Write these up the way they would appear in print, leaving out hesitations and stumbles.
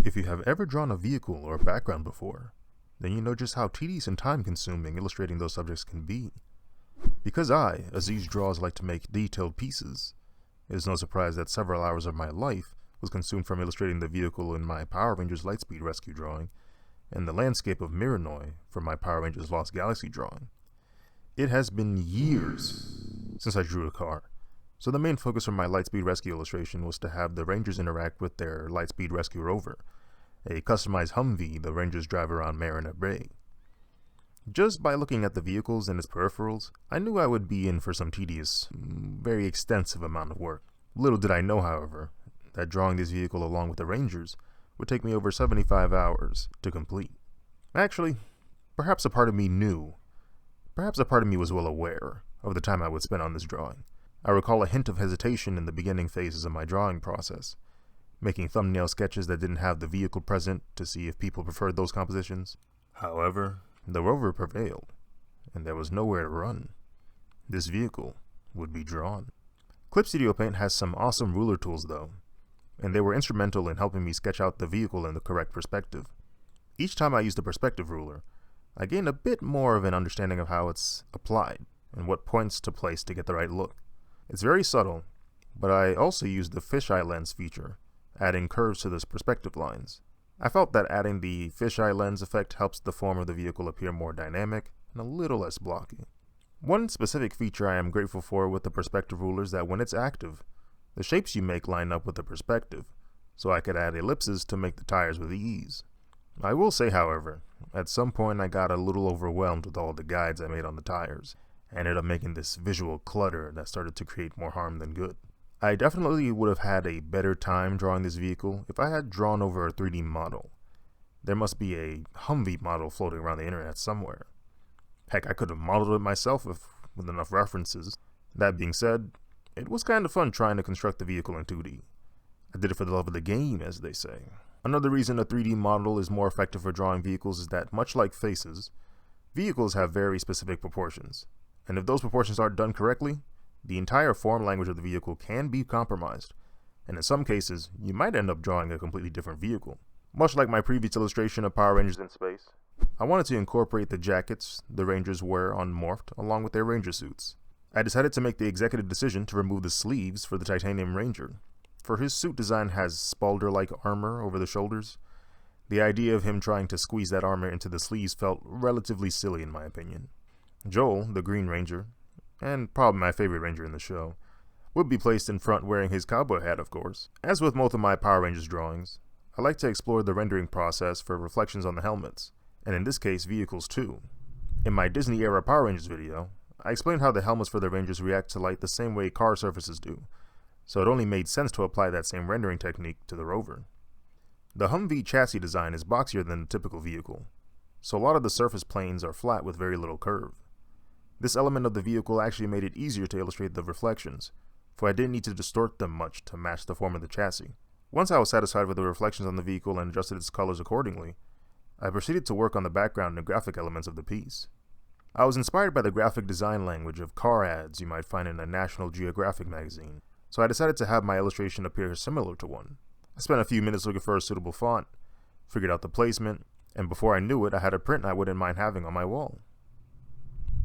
If you have ever drawn a vehicle or background before, then you know just how tedious and time-consuming illustrating those subjects can be. Because I, Aziz Draws, like to make detailed pieces, it is no surprise that several hours of my life was consumed from illustrating the vehicle in my Power Rangers Lightspeed rescue drawing, and the landscape of Miranoi for my Power Rangers Lost Galaxy drawing. It has been years since I drew a car, so the main focus for my Lightspeed rescue illustration was to have the Rangers interact with their Lightspeed rescue rover, a customized Humvee the Rangers drive around Mariner Bay. Just by looking at the vehicles and its peripherals, I knew I would be in for some tedious, very extensive amount of work. Little did I know, however, that drawing this vehicle along with the Rangers would take me over 75 hours to complete. Actually, perhaps a part of me knew, perhaps a part of me was well aware of the time I would spend on this drawing. I recall a hint of hesitation in the beginning phases of my drawing process, making thumbnail sketches that didn't have the vehicle present to see if people preferred those compositions. However, the rover prevailed, and there was nowhere to run. This vehicle would be drawn. Clip Studio Paint has some awesome ruler tools though, and they were instrumental in helping me sketch out the vehicle in the correct perspective. Each time I used a perspective ruler, I gained a bit more of an understanding of how it's applied and what points to place to get the right look. It's very subtle, but I also used the fisheye lens feature, adding curves to the perspective lines. I felt that adding the fisheye lens effect helps the form of the vehicle appear more dynamic and a little less blocky. One specific feature I am grateful for with the perspective ruler is that when it's active, the shapes you make line up with the perspective, so I could add ellipses to make the tires with ease. I will say, however, at some point I got a little overwhelmed with all the guides I made on the tires. I ended up making this visual clutter that started to create more harm than good. I definitely would have had a better time drawing this vehicle if I had drawn over a 3D model. There must be a Humvee model floating around the internet somewhere. Heck, I could have modeled it myself with enough references. That being said, it was kind of fun trying to construct the vehicle in 2D. I did it for the love of the game, as they say. Another reason a 3D model is more effective for drawing vehicles is that, much like faces, vehicles have very specific proportions. And if those proportions aren't done correctly, the entire form language of the vehicle can be compromised, and in some cases, you might end up drawing a completely different vehicle. Much like my previous illustration of Power Rangers in space, I wanted to incorporate the jackets the Rangers wear on Morphed along with their Ranger suits. I decided to make the executive decision to remove the sleeves for the Titanium Ranger, for his suit design has Spalder-like armor over the shoulders. The idea of him trying to squeeze that armor into the sleeves felt relatively silly in my opinion. Joel, the Green Ranger, and probably my favorite Ranger in the show, would be placed in front wearing his cowboy hat, of course. As with most of my Power Rangers drawings, I like to explore the rendering process for reflections on the helmets, and in this case, vehicles too. In my Disney-era Power Rangers video, I explained how the helmets for the Rangers react to light the same way car surfaces do, so it only made sense to apply that same rendering technique to the rover. The Humvee chassis design is boxier than the typical vehicle, so a lot of the surface planes are flat with very little curve. This element of the vehicle actually made it easier to illustrate the reflections, for I didn't need to distort them much to match the form of the chassis. Once I was satisfied with the reflections on the vehicle and adjusted its colors accordingly, I proceeded to work on the background and graphic elements of the piece. I was inspired by the graphic design language of car ads you might find in a National Geographic magazine, so I decided to have my illustration appear similar to one. I spent a few minutes looking for a suitable font, figured out the placement, and before I knew it, I had a print I wouldn't mind having on my wall.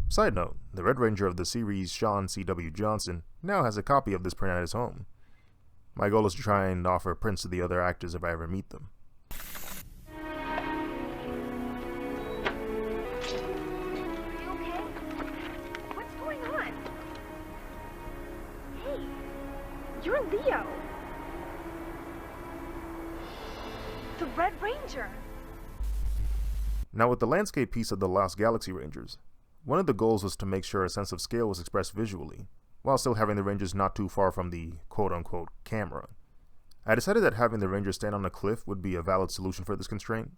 Side note, the Red Ranger of the series, Sean C.W. Johnson, now has a copy of this print at his home. My goal is to try and offer prints to the other actors if I ever meet them. You okay? What's going on? Hey, you're Leo. The Red Ranger. Now with the landscape piece of the Lost Galaxy Rangers, one of the goals was to make sure a sense of scale was expressed visually, while still having the Rangers not too far from the quote-unquote camera. I decided that having the Rangers stand on a cliff would be a valid solution for this constraint.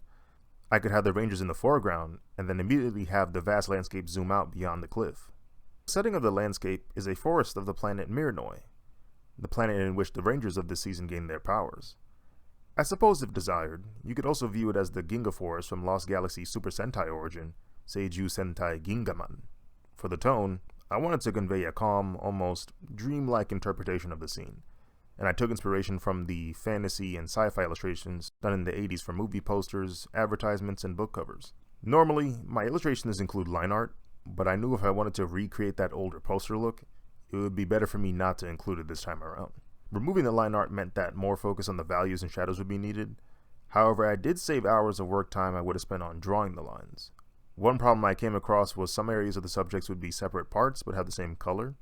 I could have the Rangers in the foreground, and then immediately have the vast landscape zoom out beyond the cliff. The setting of the landscape is a forest of the planet Miranoi, the planet in which the Rangers of this season gained their powers. I suppose if desired, you could also view it as the Ginga Forest from Lost Galaxy Super Sentai origin, Seiju Sentai Gingaman. For the tone, I wanted to convey a calm, almost dreamlike interpretation of the scene. and I took inspiration from the fantasy and sci-fi illustrations done in the 80s for movie posters, advertisements, and book covers. Normally, my illustrations include line art, but I knew if I wanted to recreate that older poster look, it would be better for me not to include it this time around. Removing the line art meant that more focus on the values and shadows would be needed. However, I did save hours of work time I would have spent on drawing the lines. One problem I came across was some areas of the subjects would be separate parts but have the same color.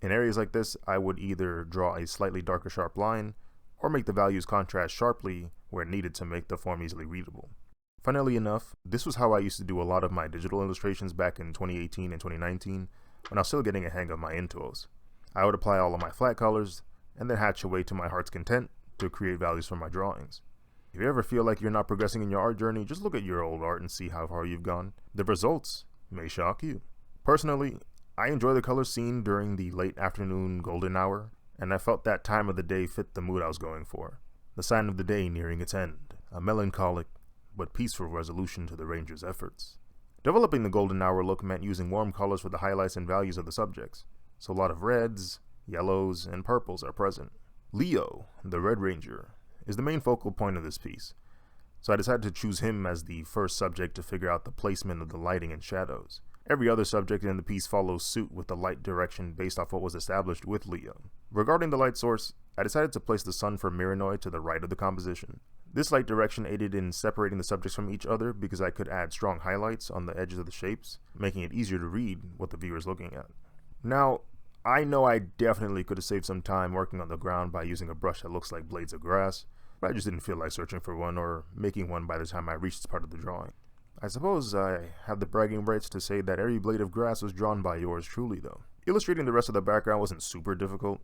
In areas like this, I would either draw a slightly darker sharp line, or make the values contrast sharply where needed to make the form easily readable. Funnily enough, this was how I used to do a lot of my digital illustrations back in 2018 and 2019, when I was still getting a hang of my intuos. I would apply all of my flat colors, and then hatch away to my heart's content to create values for my drawings. If you ever feel like you're not progressing in your art journey, just look at your old art and see how far you've gone. The results may shock you. Personally, I enjoy the color scene during the late afternoon golden hour, and I felt that time of the day fit the mood I was going for. The sign of the day nearing its end, a melancholic but peaceful resolution to the ranger's efforts. Developing the golden hour look meant using warm colors for the highlights and values of the subjects, so a lot of reds, yellows, and purples are present. Leo, the Red Ranger, is the main focal point of this piece, so I decided to choose him as the first subject to figure out the placement of the lighting and shadows. Every other subject in the piece follows suit with the light direction based off what was established with Leo. Regarding the light source, I decided to place the sun for Miranoid to the right of the composition. This light direction aided in separating the subjects from each other because I could add strong highlights on the edges of the shapes, making it easier to read what the viewer is looking at. Now, I know I definitely could have saved some time working on the ground by using a brush that looks like blades of grass, but I just didn't feel like searching for one or making one by the time I reached this part of the drawing. I suppose I have the bragging rights to say that every blade of grass was drawn by yours truly, though. Illustrating the rest of the background wasn't super difficult,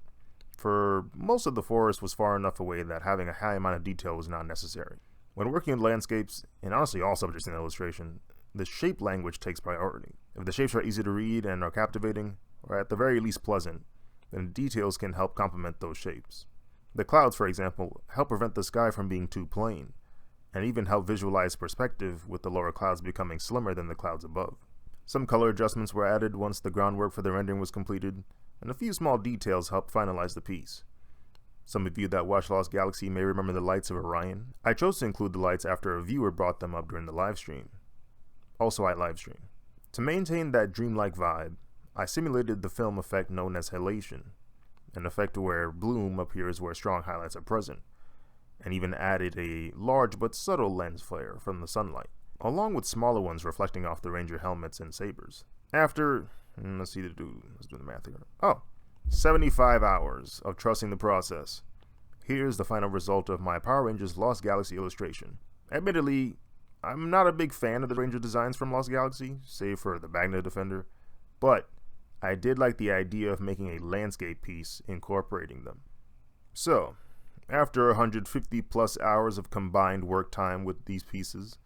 for most of the forest was far enough away that having a high amount of detail was not necessary. When working in landscapes, and honestly all subjects in illustration, the shape language takes priority. If the shapes are easy to read and are captivating, or at the very least pleasant, then the details can help complement those shapes. The clouds, for example, help prevent the sky from being too plain, and even help visualize perspective with the lower clouds becoming slimmer than the clouds above. Some color adjustments were added once the groundwork for the rendering was completed, and a few small details helped finalize the piece. Some of you that watch Lost Galaxy may remember the lights of Orion. I chose to include the lights after a viewer brought them up during the live stream. Also, I live stream. To maintain that dreamlike vibe, I simulated the film effect known as halation, an effect where bloom appears where strong highlights are present, and even added a large but subtle lens flare from the sunlight, along with smaller ones reflecting off the Ranger helmets and sabers. After, let's do the math here. 75 hours of trusting the process. Here's the final result of my Power Rangers Lost Galaxy illustration. Admittedly, I'm not a big fan of the Ranger designs from Lost Galaxy, save for the Magna Defender, but I did like the idea of making a landscape piece incorporating them. So, after 150 plus hours of combined work time with these pieces,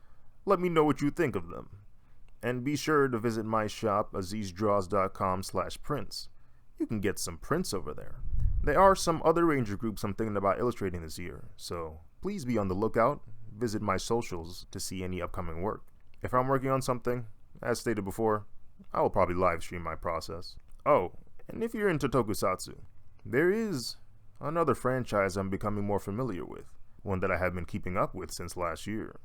let me know what you think of them. And be sure to visit my shop, azizdraws.com/prints. You can get some prints over there. There are some other Ranger groups I'm thinking about illustrating this year, so please be on the lookout. Visit my socials to see any upcoming work. If I'm working on something, as stated before, I will probably live stream my process. Oh, and if you're into tokusatsu, there is another franchise I'm becoming more familiar with, one that I have been keeping up with since last year,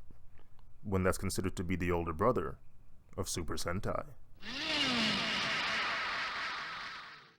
one that's considered to be the older brother of Super Sentai.